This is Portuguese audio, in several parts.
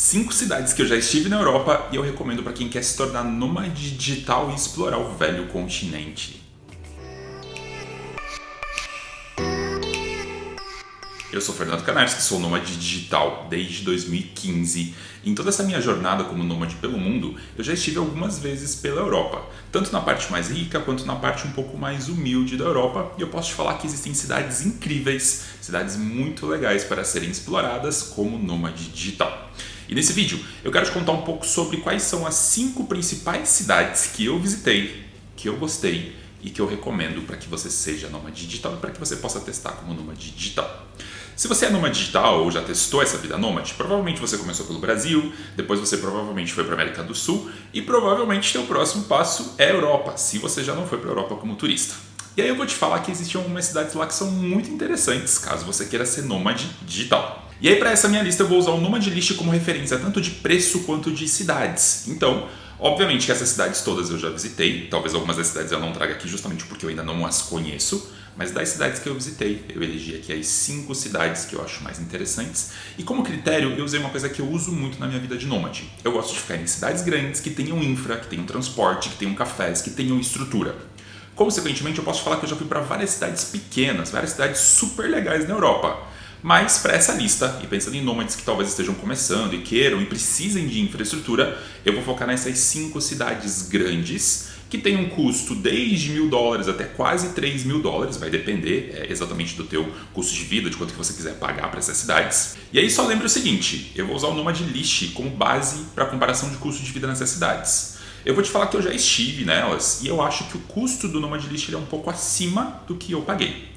5 cidades que eu já estive na Europa e eu recomendo para quem quer se tornar nômade digital e explorar o velho continente. Eu sou Fernando Canarski, sou nômade digital desde 2015. Em toda essa minha jornada como nômade pelo mundo, eu já estive algumas vezes pela Europa, tanto na parte mais rica quanto na parte um pouco mais humilde da Europa, e eu posso te falar que existem cidades incríveis, cidades muito legais para serem exploradas como nômade digital. E nesse vídeo eu quero te contar um pouco sobre quais são as 5 principais cidades que eu visitei, que eu gostei e que eu recomendo para que você seja nômade digital e para que você possa testar como nômade digital. Se você é nômade digital ou já testou essa vida nômade, provavelmente você começou pelo Brasil, depois você provavelmente foi para a América do Sul e provavelmente seu próximo passo é a Europa, se você já não foi para a Europa como turista. E aí eu vou te falar que existem algumas cidades lá que são muito interessantes, caso você queira ser nômade digital. E aí para essa minha lista eu vou usar o Nomad List como referência tanto de preço quanto de cidades. Então, obviamente que essas cidades todas eu já visitei, talvez algumas das cidades eu não traga aqui justamente porque eu ainda não as conheço, mas das cidades que eu visitei, eu elegi aqui as 5 cidades que eu acho mais interessantes. E como critério, eu usei uma coisa que eu uso muito na minha vida de nômade. Eu gosto de ficar em cidades grandes, que tenham infra, que tenham transporte, que tenham cafés, que tenham estrutura. Consequentemente, eu posso falar que eu já fui para várias cidades pequenas, várias cidades super legais na Europa. Mas para essa lista, e pensando em nômades que talvez estejam começando e queiram e precisem de infraestrutura, eu vou focar nessas 5 cidades grandes que tem um custo desde $1.000 até quase $3.000, vai depender exatamente do teu custo de vida, de quanto que você quiser pagar para essas cidades. E aí só lembre o seguinte, eu vou usar o Nomad List como base para comparação de custo de vida nessas cidades. Eu vou te falar que eu já estive nelas e eu acho que o custo do Nomad List é um pouco acima do que eu paguei.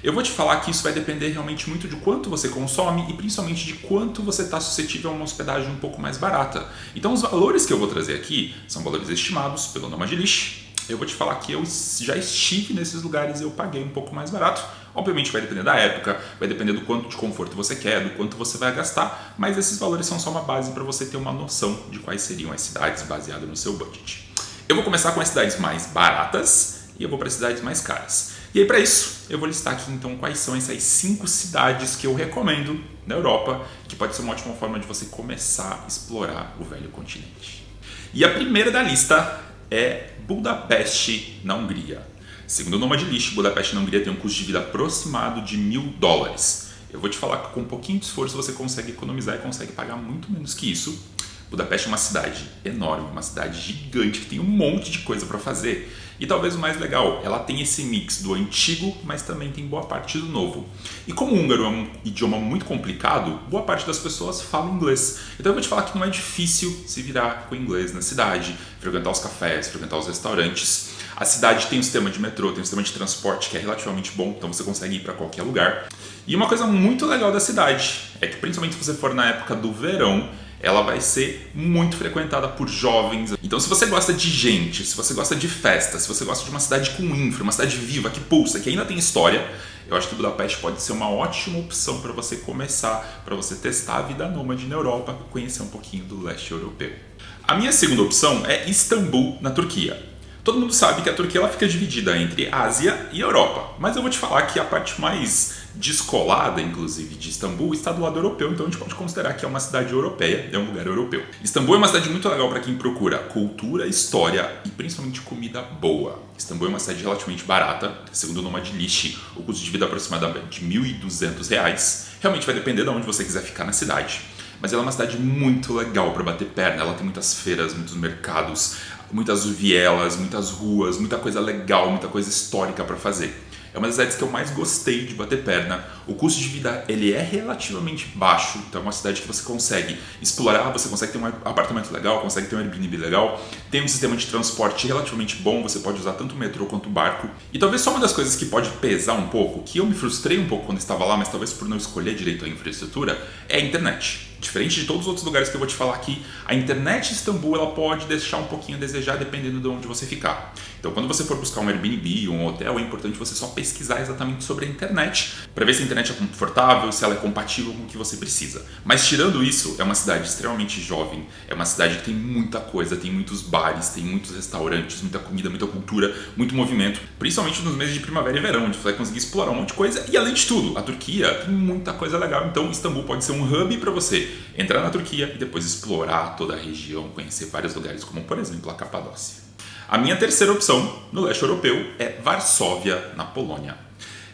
Eu vou te falar que isso vai depender realmente muito de quanto você consome e principalmente de quanto você está suscetível a uma hospedagem um pouco mais barata. Então os valores que eu vou trazer aqui são valores estimados pelo Nomad List. Eu vou te falar que eu já estive nesses lugares e eu paguei um pouco mais barato. Obviamente vai depender da época, vai depender do quanto de conforto você quer, do quanto você vai gastar, mas esses valores são só uma base para você ter uma noção de quais seriam as cidades baseadas no seu budget. Eu vou começar com as cidades mais baratas e eu vou para as cidades mais caras. E aí para isso, eu vou listar aqui então quais são essas 5 cidades que eu recomendo na Europa, que pode ser uma ótima forma de você começar a explorar o velho continente. E a primeira da lista é Budapeste, na Hungria. Segundo o Nomad List, Budapeste na Hungria tem um custo de vida aproximado de $1.000. Eu vou te falar que com um pouquinho de esforço você consegue economizar e consegue pagar muito menos que isso. Budapeste é uma cidade enorme, uma cidade gigante que tem um monte de coisa para fazer. E talvez o mais legal, ela tem esse mix do antigo, mas também tem boa parte do novo. E como o húngaro é um idioma muito complicado, boa parte das pessoas fala inglês. Então eu vou te falar que não é difícil se virar com inglês na cidade, frequentar os cafés, frequentar os restaurantes. A cidade tem um sistema de metrô, tem um sistema de transporte que é relativamente bom, então você consegue ir para qualquer lugar. E uma coisa muito legal da cidade é que principalmente se você for na época do verão, ela vai ser muito frequentada por jovens. Então se você gosta de gente, se você gosta de festa, se você gosta de uma cidade com infra, uma cidade viva, que pulsa, que ainda tem história, eu acho que Budapeste pode ser uma ótima opção para você começar, para você testar a vida nômade na Europa e conhecer um pouquinho do leste europeu. A minha segunda opção é Istambul, na Turquia. Todo mundo sabe que a Turquia ela fica dividida entre Ásia e Europa, mas eu vou te falar que a parte mais descolada, inclusive, de Istambul está do lado europeu, então a gente pode considerar que é uma cidade europeia, é um lugar europeu. Istambul é uma cidade muito legal para quem procura cultura, história e principalmente comida boa. Istambul é uma cidade relativamente barata, segundo o Nomad List, o custo de vida é aproximadamente de R$1.200. Realmente vai depender de onde você quiser ficar na cidade. Mas ela é uma cidade muito legal para bater perna, ela tem muitas feiras, muitos mercados, muitas vielas, muitas ruas, muita coisa legal, muita coisa histórica para fazer. É uma das cidades que eu mais gostei de bater perna. O custo de vida ele é relativamente baixo, então é uma cidade que você consegue explorar, você consegue ter um apartamento legal, consegue ter um Airbnb legal, tem um sistema de transporte relativamente bom, você pode usar tanto o metrô quanto o barco. E talvez só uma das coisas que pode pesar um pouco, que eu me frustrei um pouco quando estava lá, mas talvez por não escolher direito a infraestrutura, é a internet. Diferente de todos os outros lugares que eu vou te falar aqui, a internet em Istambul ela pode deixar um pouquinho a desejar dependendo de onde você ficar. Então quando você for buscar um Airbnb ou um hotel, é importante você só pesquisar exatamente sobre a internet, para ver se a internet é confortável, se ela é compatível com o que você precisa. Mas tirando isso, é uma cidade extremamente jovem, é uma cidade que tem muita coisa, tem muitos bares, tem muitos restaurantes, muita comida, muita cultura, muito movimento, principalmente nos meses de primavera e verão, onde você vai conseguir explorar um monte de coisa. E além de tudo, a Turquia tem muita coisa legal, então Istambul pode ser um hub para você você entrar na Turquia e depois explorar toda a região, conhecer vários lugares, como por exemplo a Capadócia. A minha terceira opção no leste europeu é Varsóvia, na Polônia.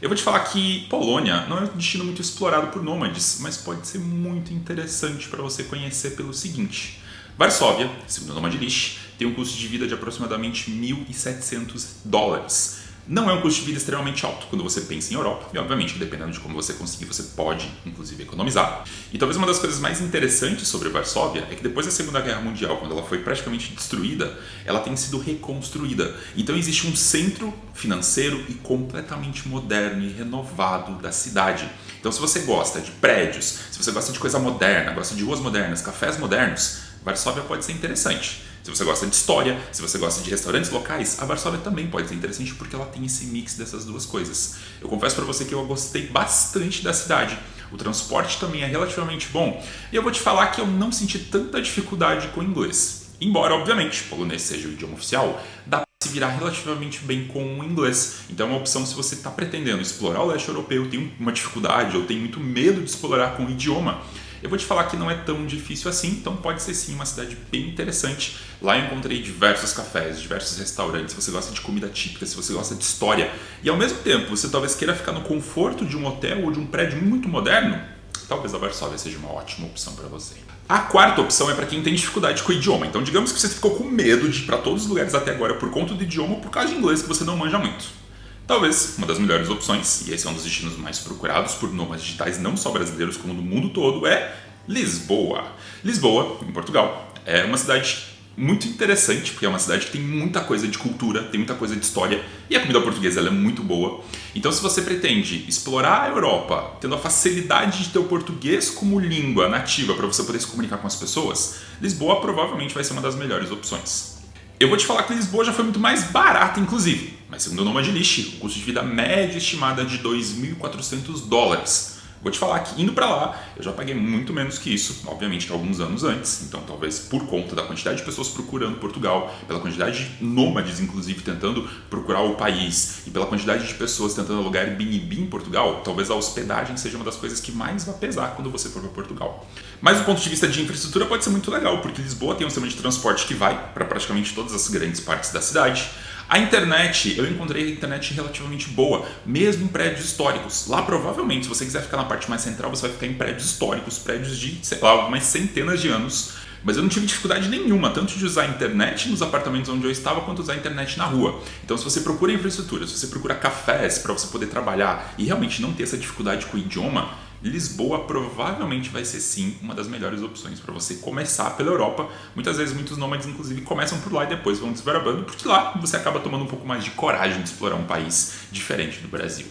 Eu vou te falar que Polônia não é um destino muito explorado por nômades, mas pode ser muito interessante para você conhecer pelo seguinte. Varsóvia, segundo o Nomad List, tem um custo de vida de aproximadamente $1.700. Não é um custo de vida extremamente alto quando você pensa em Europa, e obviamente, dependendo de como você conseguir, você pode, inclusive, economizar. E talvez uma das coisas mais interessantes sobre Varsóvia é que depois da Segunda Guerra Mundial, quando ela foi praticamente destruída, ela tem sido reconstruída. Então existe um centro financeiro e completamente moderno e renovado da cidade. Então se você gosta de prédios, se você gosta de coisa moderna, gosta de ruas modernas, cafés modernos, Varsóvia pode ser interessante. Se você gosta de história, se você gosta de restaurantes locais, a Varsóvia também pode ser interessante porque ela tem esse mix dessas duas coisas. Eu confesso para você que eu gostei bastante da cidade. O transporte também é relativamente bom. E eu vou te falar que eu não senti tanta dificuldade com o inglês. Embora, obviamente, polonês seja o idioma oficial, dá para se virar relativamente bem com o inglês. Então é uma opção se você está pretendendo explorar o leste europeu, tem uma dificuldade ou tem muito medo de explorar com o idioma. Eu vou te falar que não é tão difícil assim, então pode ser sim uma cidade bem interessante. Lá eu encontrei diversos cafés, diversos restaurantes, se você gosta de comida típica, se você gosta de história. E ao mesmo tempo, você talvez queira ficar no conforto de um hotel ou de um prédio muito moderno, talvez a Varsóvia seja uma ótima opção para você. A quarta opção é para quem tem dificuldade com o idioma. Então digamos que você ficou com medo de ir para todos os lugares até agora por conta do idioma ou por causa de inglês que você não manja muito. Talvez uma das melhores opções, e esse é um dos destinos mais procurados por nômades digitais, não só brasileiros como do mundo todo, é Lisboa. Lisboa, em Portugal, é uma cidade muito interessante, porque é uma cidade que tem muita coisa de cultura, tem muita coisa de história, e a comida portuguesa ela é muito boa. Então se você pretende explorar a Europa, tendo a facilidade de ter o português como língua nativa para você poder se comunicar com as pessoas, Lisboa provavelmente vai ser uma das melhores opções. Eu vou te falar que Lisboa já foi muito mais barata, inclusive, mas segundo o Nomad List, o custo de vida médio estimado é de $2.400. Vou te falar que indo para lá, eu já paguei muito menos que isso, obviamente que alguns anos antes, então talvez por conta da quantidade de pessoas procurando Portugal, pela quantidade de nômades, inclusive, tentando procurar o país, e pela quantidade de pessoas tentando alugar Airbnb em Portugal, talvez a hospedagem seja uma das coisas que mais vai pesar quando você for para Portugal. Mas do ponto de vista de infraestrutura pode ser muito legal, porque Lisboa tem um sistema de transporte que vai para praticamente todas as grandes partes da cidade. A internet, eu encontrei a internet relativamente boa, mesmo em prédios históricos. Lá provavelmente, se você quiser ficar na parte mais central, você vai ficar em prédios históricos, prédios de, sei lá, algumas centenas de anos. Mas eu não tive dificuldade nenhuma, tanto de usar a internet nos apartamentos onde eu estava, quanto usar a internet na rua. Então se você procura infraestrutura, se você procura cafés para você poder trabalhar e realmente não ter essa dificuldade com o idioma, Lisboa provavelmente vai ser sim uma das melhores opções para você começar pela Europa. Muitas vezes muitos nômades inclusive começam por lá e depois vão desbravando, porque lá você acaba tomando um pouco mais de coragem de explorar um país diferente do Brasil.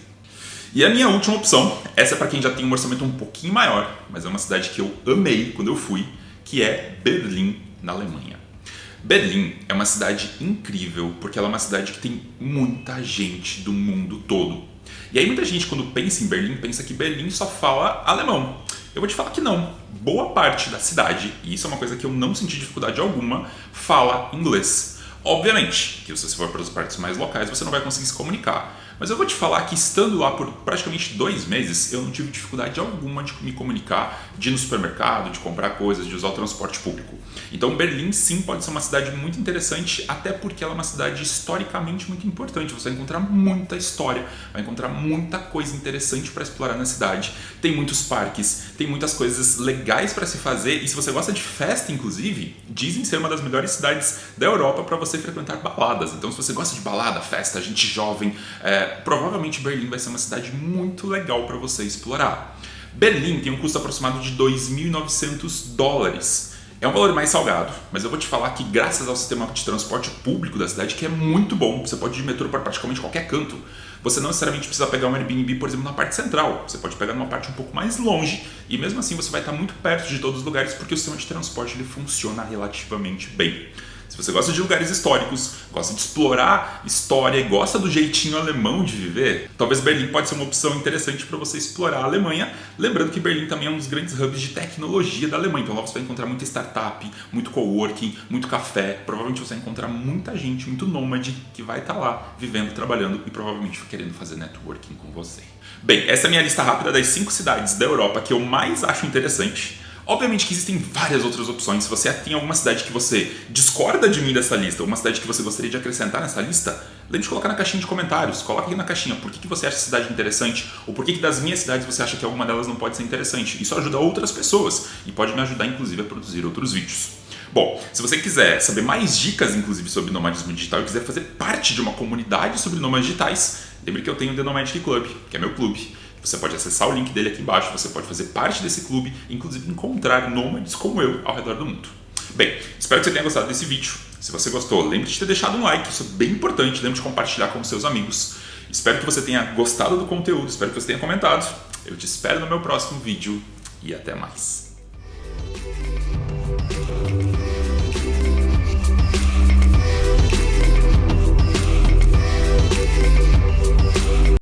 E a minha última opção, essa é para quem já tem um orçamento um pouquinho maior, mas é uma cidade que eu amei quando eu fui, que é Berlim, na Alemanha. Berlim é uma cidade incrível porque ela é uma cidade que tem muita gente do mundo todo. E aí muita gente quando pensa em Berlim, pensa que Berlim só fala alemão. Eu vou te falar que não. Boa parte da cidade, e isso é uma coisa que eu não senti dificuldade alguma, fala inglês. Obviamente, que se você for para as partes mais locais, você não vai conseguir se comunicar. Mas eu vou te falar que estando lá por praticamente 2 meses, eu não tive dificuldade alguma de me comunicar, de ir no supermercado, de comprar coisas, de usar o transporte público. Então Berlim sim pode ser uma cidade muito interessante, até porque ela é uma cidade historicamente muito importante. Você vai encontrar muita história, vai encontrar muita coisa interessante para explorar na cidade. Tem muitos parques, tem muitas coisas legais para se fazer, e se você gosta de festa inclusive, dizem ser uma das melhores cidades da Europa para você frequentar baladas. Então se você gosta de balada, festa, gente jovem, provavelmente Berlim vai ser uma cidade muito legal para você explorar. Berlim tem um custo aproximado de $2.900. É um valor mais salgado, mas eu vou te falar que graças ao sistema de transporte público da cidade, que é muito bom, você pode ir de metrô para praticamente qualquer canto, você não necessariamente precisa pegar um Airbnb, por exemplo, na parte central, você pode pegar numa parte um pouco mais longe, e mesmo assim você vai estar muito perto de todos os lugares, porque o sistema de transporte ele funciona relativamente bem. Se você gosta de lugares históricos, gosta de explorar história e gosta do jeitinho alemão de viver, talvez Berlim pode ser uma opção interessante para você explorar a Alemanha. Lembrando que Berlim também é um dos grandes hubs de tecnologia da Alemanha, então lá você vai encontrar muita startup, muito coworking, muito café, provavelmente você vai encontrar muita gente, muito nômade que vai estar lá vivendo, trabalhando e provavelmente querendo fazer networking com você. Bem, essa é a minha lista rápida das 5 cidades da Europa que eu mais acho interessante. Obviamente que existem várias outras opções. Se você tem alguma cidade que você discorda de mim dessa lista, alguma cidade que você gostaria de acrescentar nessa lista, lembre de colocar na caixinha de comentários. Coloca aqui na caixinha por que você acha essa cidade interessante, ou por que das minhas cidades você acha que alguma delas não pode ser interessante. Isso ajuda outras pessoas e pode me ajudar, inclusive, a produzir outros vídeos. Bom, se você quiser saber mais dicas, inclusive, sobre nomadismo digital e quiser fazer parte de uma comunidade sobre nômades digitais, lembre que eu tenho o The Nomadic Club, que é meu clube. Você pode acessar o link dele aqui embaixo, você pode fazer parte desse clube, inclusive encontrar nômades como eu ao redor do mundo. Bem, espero que você tenha gostado desse vídeo. Se você gostou, lembre de ter deixado um like, isso é bem importante, lembre de compartilhar com seus amigos. Espero que você tenha gostado do conteúdo, espero que você tenha comentado. Eu te espero no meu próximo vídeo e até mais.